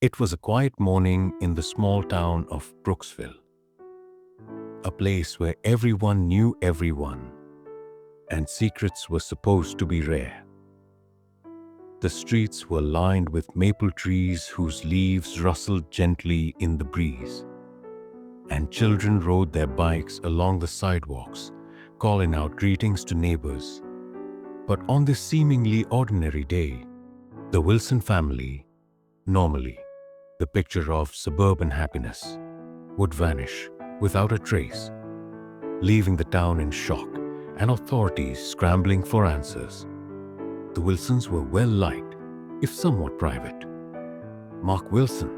It was a quiet morning in the small town of Brooksville, a place where everyone knew everyone and secrets were supposed to be rare. The streets were lined with maple trees whose leaves rustled gently in the breeze, and children rode their bikes along the sidewalks, calling out greetings to neighbors. But on this seemingly ordinary day, the Wilson family, normally the picture of suburban happiness, would vanish without a trace, leaving the town in shock and authorities scrambling for answers. The Wilsons were well liked, if somewhat private. Mark Wilson,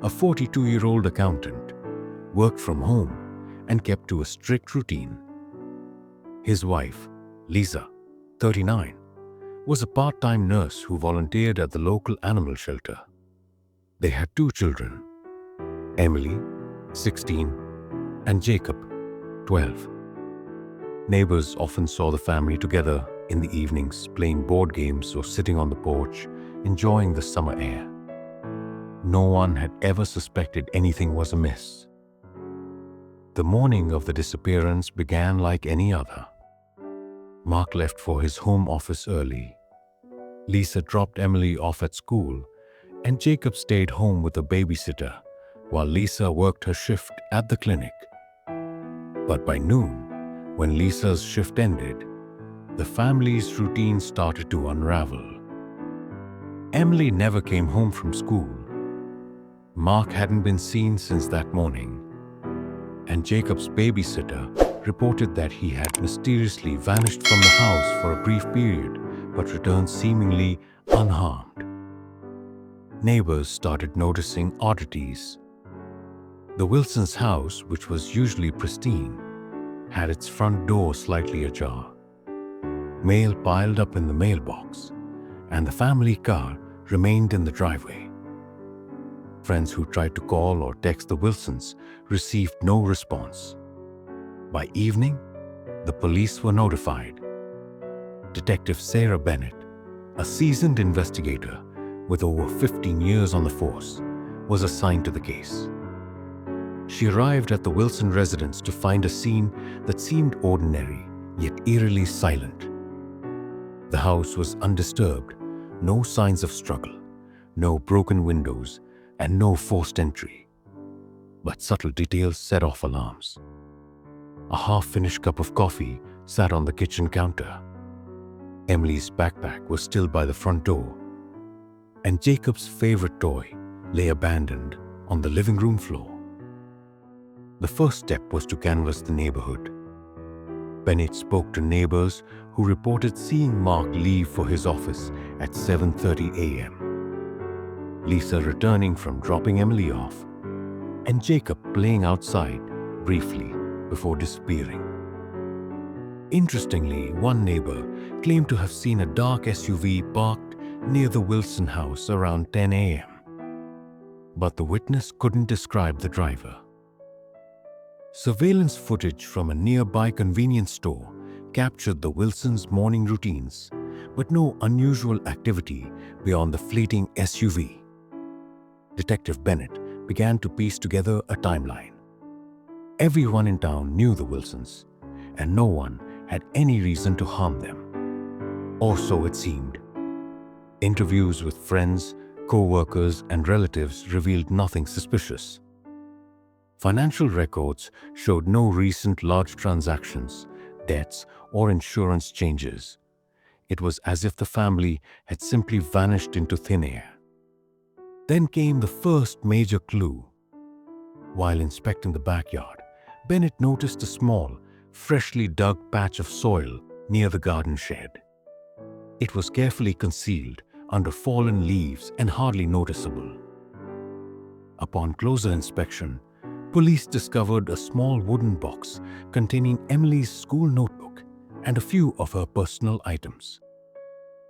a 42-year-old accountant, worked from home and kept to a strict routine. His wife, Lisa, 39, was a part-time nurse who volunteered at the local animal shelter. They had two children, Emily, 16, and Jacob, 12. Neighbors often saw the family together in the evenings, playing board games or sitting on the porch, enjoying the summer air. No one had ever suspected anything was amiss. The morning of the disappearance began like any other. Mark left for his home office early. Lisa dropped Emily off at school, and Jacob stayed home with a babysitter while Lisa worked her shift at the clinic. But by noon, when Lisa's shift ended, the family's routine started to unravel. Emily never came home from school. Mark hadn't been seen since that morning, and Jacob's babysitter reported that he had mysteriously vanished from the house for a brief period but returned seemingly unharmed. Neighbors started noticing oddities. The Wilsons' house, which was usually pristine, had its front door slightly ajar. Mail piled up in the mailbox, and the family car remained in the driveway. Friends who tried to call or text the Wilsons received no response. By evening, the police were notified. Detective Sarah Bennett, a seasoned investigator with over 15 years on the force, was assigned to the case. She arrived at the Wilson residence to find a scene that seemed ordinary yet eerily silent. The house was undisturbed, no signs of struggle, no broken windows, and no forced entry. But subtle details set off alarms. A half-finished cup of coffee sat on the kitchen counter. Emily's backpack was still by the front door, and Jacob's favorite toy lay abandoned on the living room floor. The first step was to canvass the neighborhood. Bennett spoke to neighbors who reported seeing Mark leave for his office at 7:30 a.m., Lisa returning from dropping Emily off, and Jacob playing outside briefly before disappearing. Interestingly, one neighbor claimed to have seen a dark SUV parked near the Wilson house around 10 a.m., but the witness couldn't describe the driver. Surveillance footage from a nearby convenience store captured the Wilsons' morning routines, but no unusual activity beyond the fleeting SUV. Detective Bennett began to piece together a timeline. Everyone in town knew the Wilsons, and no one had any reason to harm them. Or so it seemed. Interviews with friends, co-workers, and relatives revealed nothing suspicious. Financial records showed no recent large transactions, debts, or insurance changes. It was as if the family had simply vanished into thin air. Then came the first major clue. While inspecting the backyard, Bennett noticed a small, freshly dug patch of soil near the garden shed. It was carefully concealed under fallen leaves and hardly noticeable. Upon closer inspection, police discovered a small wooden box containing Emily's school notebook and a few of her personal items,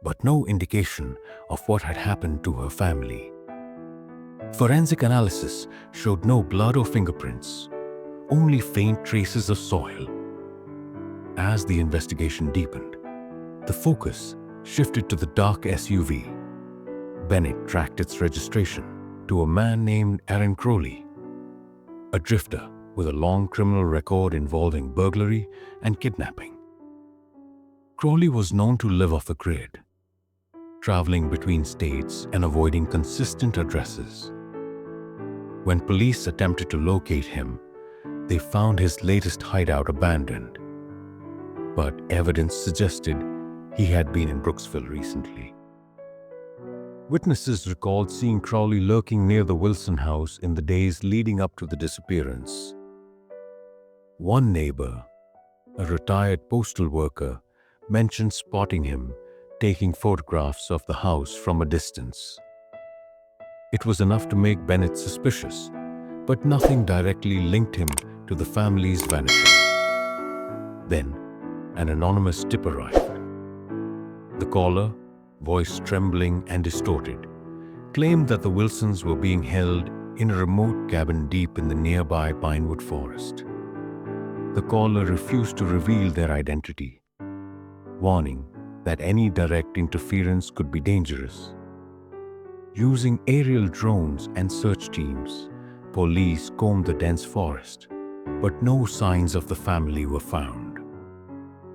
but no indication of what had happened to her family. Forensic analysis showed no blood or fingerprints, only faint traces of soil. As the investigation deepened, the focus shifted to the dark SUV. Bennett tracked its registration, to a man named Aaron Crowley, a drifter with a long criminal record involving burglary and kidnapping. Crowley was known to live off the grid, traveling between states and avoiding consistent addresses. When police attempted to locate him, they found his latest hideout abandoned, but evidence suggested he had been in Brooksville recently. Witnesses recalled seeing Crowley lurking near the Wilson house in the days leading up to the disappearance. One neighbor, a retired postal worker, mentioned spotting him taking photographs of the house from a distance. It was enough to make Bennett suspicious, but nothing directly linked him to the family's vanishing. Then, an anonymous tip arrived. The caller, voice trembling and distorted, claimed that the Wilsons were being held in a remote cabin deep in the nearby pinewood forest. The caller refused to reveal their identity, warning that any direct interference could be dangerous. Using aerial drones and search teams, police combed the dense forest, but no signs of the family were found.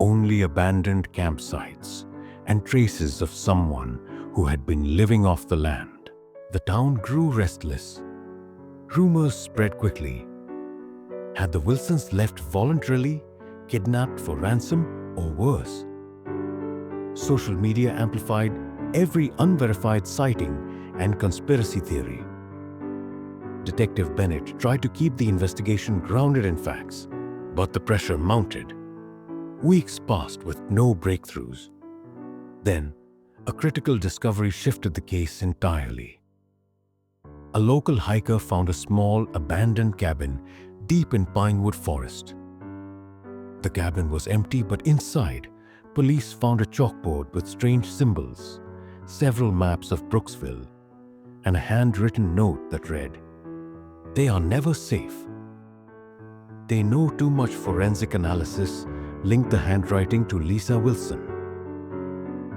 Only abandoned campsites and traces of someone who had been living off the land. The town grew restless. Rumors spread quickly. Had the Wilsons left voluntarily, kidnapped for ransom, or worse? Social media amplified every unverified sighting and conspiracy theory. Detective Bennett tried to keep the investigation grounded in facts, but the pressure mounted. Weeks passed with no breakthroughs. Then, a critical discovery shifted the case entirely. A local hiker found a small, abandoned cabin deep in pinewood forest. The cabin was empty, but inside, police found a chalkboard with strange symbols, several maps of Brooksville, and a handwritten note that read, "They are never safe." They know too much forensic analysis linked the handwriting to Lisa Wilson.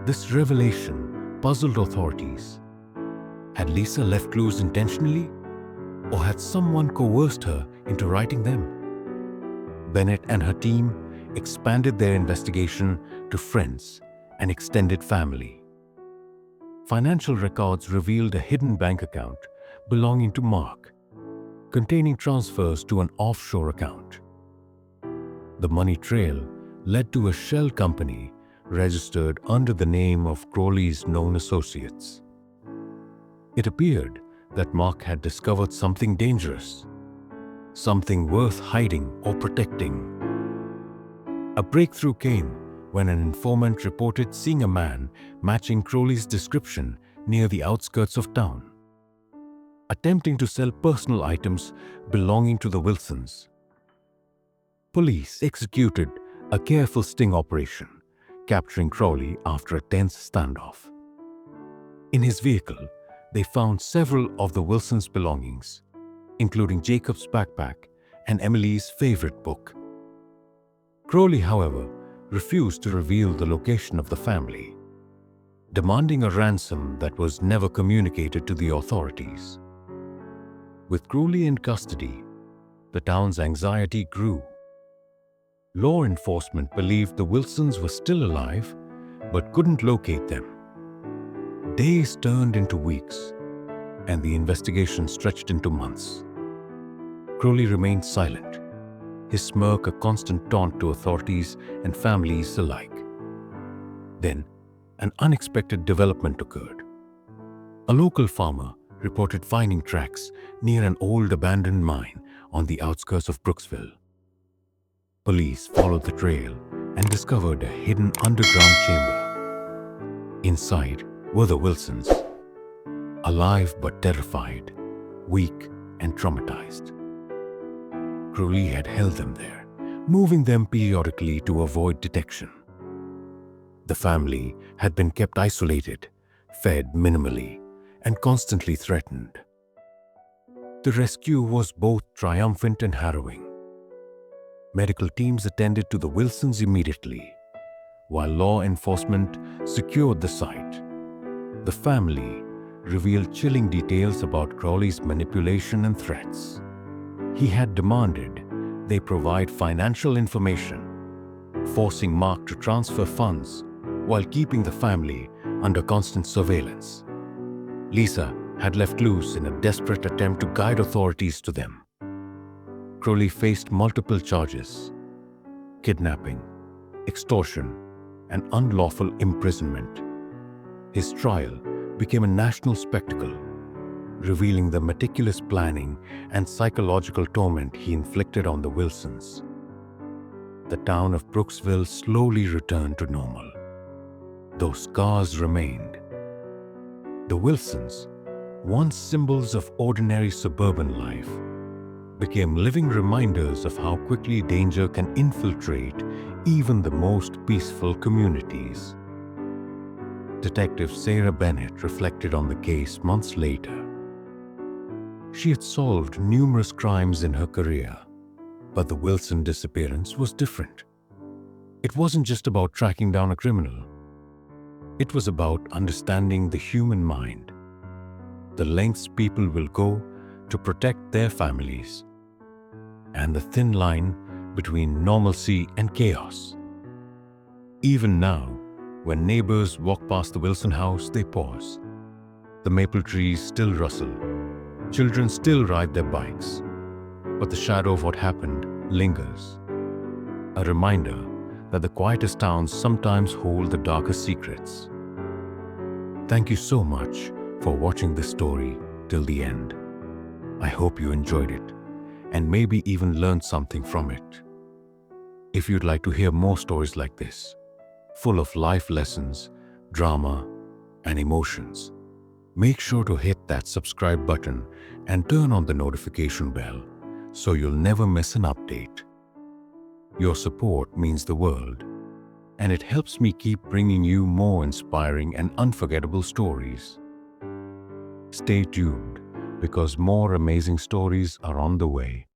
This revelation puzzled authorities. Had Lisa left clues intentionally, or had someone coerced her into writing them? Bennett and her team expanded their investigation to friends and extended family. Financial records revealed a hidden bank account belonging to Mark, containing transfers to an offshore account. The money trail led to a shell company registered under the name of Crowley's known associates. It appeared that Mark had discovered something dangerous, something worth hiding or protecting. A breakthrough came when an informant reported seeing a man matching Crowley's description near the outskirts of town, attempting to sell personal items belonging to the Wilsons. Police executed a careful sting operation, capturing Crowley after a tense standoff. In his vehicle, they found several of the Wilsons' belongings, including Jacob's backpack and Emily's favorite book. Crowley, however, refused to reveal the location of the family, demanding a ransom that was never communicated to the authorities. With Crowley in custody, the town's anxiety grew. Law enforcement believed the Wilsons were still alive, but couldn't locate them. Days turned into weeks, and the investigation stretched into months. Crowley remained silent, his smirk a constant taunt to authorities and families alike. Then, an unexpected development occurred. A local farmer reported finding tracks near an old abandoned mine on the outskirts of Brooksville. Police followed the trail and discovered a hidden underground chamber. Inside were the Wilsons, alive but terrified, weak and traumatized. Crowley had held them there, moving them periodically to avoid detection. The family had been kept isolated, fed minimally, and constantly threatened. The rescue was both triumphant and harrowing. Medical teams attended to the Wilsons immediately, while law enforcement secured the site. The family revealed chilling details about Crowley's manipulation and threats. He had demanded they provide financial information, forcing Mark to transfer funds while keeping the family under constant surveillance. Lisa had left loose in a desperate attempt to guide authorities to them. Crowley faced multiple charges: kidnapping, extortion, and unlawful imprisonment. His trial became a national spectacle, revealing the meticulous planning and psychological torment he inflicted on the Wilsons. The town of Brooksville slowly returned to normal, though scars remained. The Wilsons, once symbols of ordinary suburban life, became living reminders of how quickly danger can infiltrate even the most peaceful communities. Detective Sarah Bennett reflected on the case months later. She had solved numerous crimes in her career, but the Wilson disappearance was different. It wasn't just about tracking down a criminal. It was about understanding the human mind, the lengths people will go to protect their families, and the thin line between normalcy and chaos. Even now, when neighbors walk past the Wilson house, they pause. The maple trees still rustle. Children still ride their bikes. But the shadow of what happened lingers. A reminder that the quietest towns sometimes hold the darkest secrets. Thank you so much for watching this story till the end. I hope you enjoyed it and maybe even learned something from it. If you'd like to hear more stories like this, full of life lessons, drama, and emotions, make sure to hit that subscribe button and turn on the notification bell so you'll never miss an update. Your support means the world, and it helps me keep bringing you more inspiring and unforgettable stories. Stay tuned, because more amazing stories are on the way.